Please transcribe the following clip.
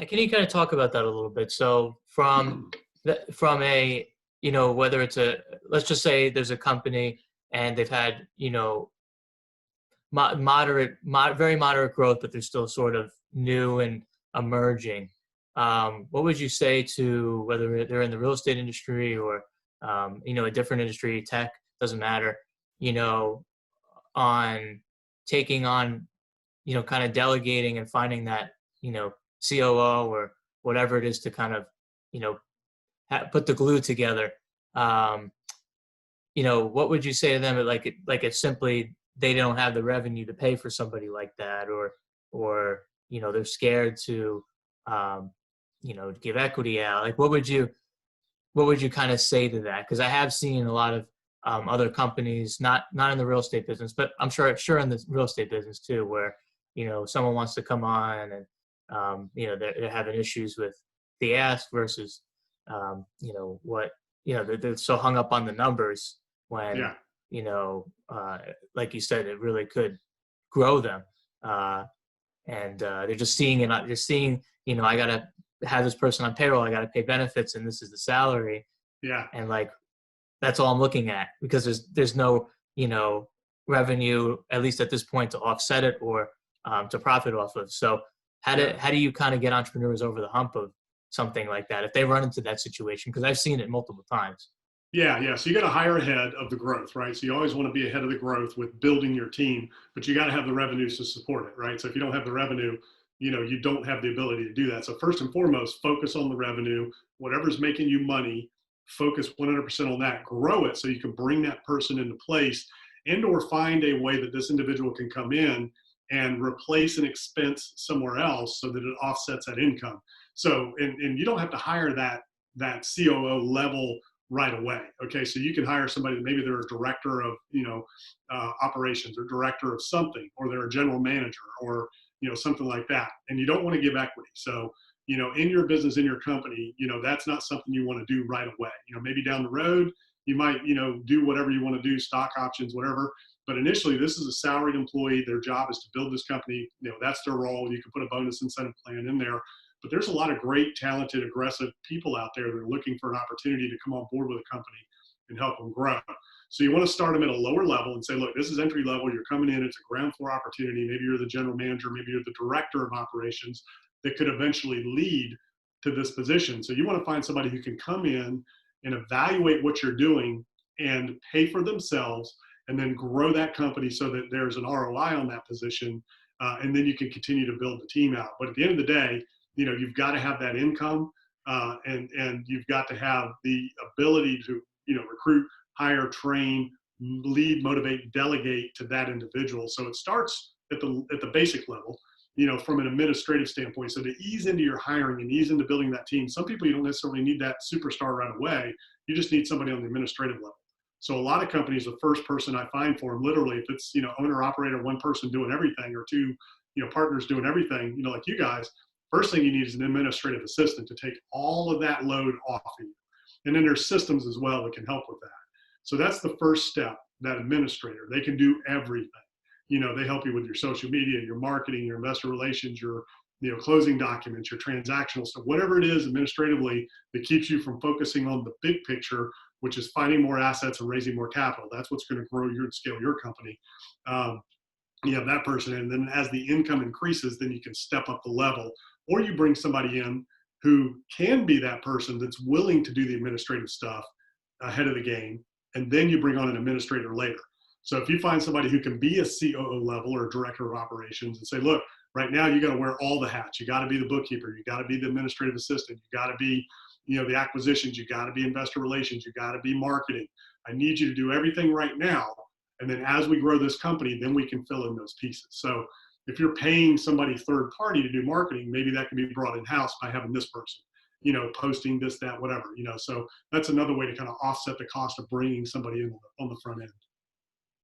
Can you kind of talk about that a little bit? So from a, whether it's let's just say there's a company and they've had, very moderate growth, but they're still sort of new and emerging. What would you say to whether they're in the real estate industry or, a different industry, tech, doesn't matter, you know, on taking on, kind of delegating and finding that, COO or whatever it is to kind of, you know, put the glue together. Um, what would you say to them? Like it's simply they don't have the revenue to pay for somebody like that, or they're scared to, give equity out. Like what would you kind of say to that? Because I have seen a lot of other companies, not in the real estate business, but I'm sure in the real estate business too, where someone wants to come on and they're having issues with the ask versus what they're so hung up on the numbers when Yeah. like you said, it really could grow them, and they're just seeing it. They're seeing I gotta have this person on payroll, I gotta pay benefits, and this is the salary, Yeah. and like that's all I'm looking at because there's no revenue, at least at this point, to offset it or to profit off of. So how do you kind of get entrepreneurs over the hump of something like that if they run into that situation? Because I've seen it multiple times. Yeah. So you got to hire ahead of the growth, right? So you always want to be ahead of the growth with building your team, but you got to have the revenues to support it, right? So if you don't have the revenue, you don't have the ability to do that. So first and foremost, focus on the revenue. Whatever's making you money, focus 100% on that. Grow it so you can bring that person into place, and or find a way that this individual can come in and replace an expense somewhere else so that it offsets that income. So, and you don't have to hire that COO level right away. Okay, so you can hire somebody that maybe they're a director of operations or director of something, or they're a general manager or something like that, and you don't want to give equity. So in your business, in your company, that's not something you want to do right away. Maybe down the road you might do whatever you want to do, stock options, whatever. But initially, this is a salaried employee. Their job is to build this company. That's their role. You can put a bonus incentive plan in there. But there's a lot of great, talented, aggressive people out there that are looking for an opportunity to come on board with a company and help them grow. So you want to start them at a lower level and say, look, this is entry level. You're coming in. It's a ground floor opportunity. Maybe you're the general manager. Maybe you're the director of operations that could eventually lead to this position. So you want to find somebody who can come in and evaluate what you're doing and pay for themselves, and then grow that company so that there's an ROI on that position. And then you can continue to build the team out. But at the end of the day, you've got to have that income, and you've got to have the ability to, recruit, hire, train, lead, motivate, delegate to that individual. So it starts at the basic level, from an administrative standpoint. So to ease into your hiring and ease into building that team, some people you don't necessarily need that superstar right away. You just need somebody on the administrative level. So a lot of companies, the first person I find for them, literally, if it's, owner, operator, one person doing everything, or two, partners doing everything, like you guys, first thing you need is an administrative assistant to take all of that load off of you. And then there's systems as well that can help with that. So that's the first step, that administrator. They can do everything. They help you with your social media, your marketing, your investor relations, your closing documents, your transactional stuff, whatever it is administratively that keeps you from focusing on the big picture, which is finding more assets and raising more capital. That's what's going to grow your scale your company. You have that person, and then as the income increases, then you can step up the level, or you bring somebody in who can be that person that's willing to do the administrative stuff ahead of the game, and then you bring on an administrator later. So if you find somebody who can be a COO level or a director of operations and say, look, right now you got to wear all the hats. You got to be the bookkeeper. You got to be the administrative assistant. You got to be, the acquisitions. You got to be investor relations. You got to be marketing. I need you to do everything right now. And then as we grow this company, then we can fill in those pieces. So if you're paying somebody third party to do marketing, maybe that can be brought in-house by having this person, posting this, that, whatever, so that's another way to kind of offset the cost of bringing somebody in on the front end.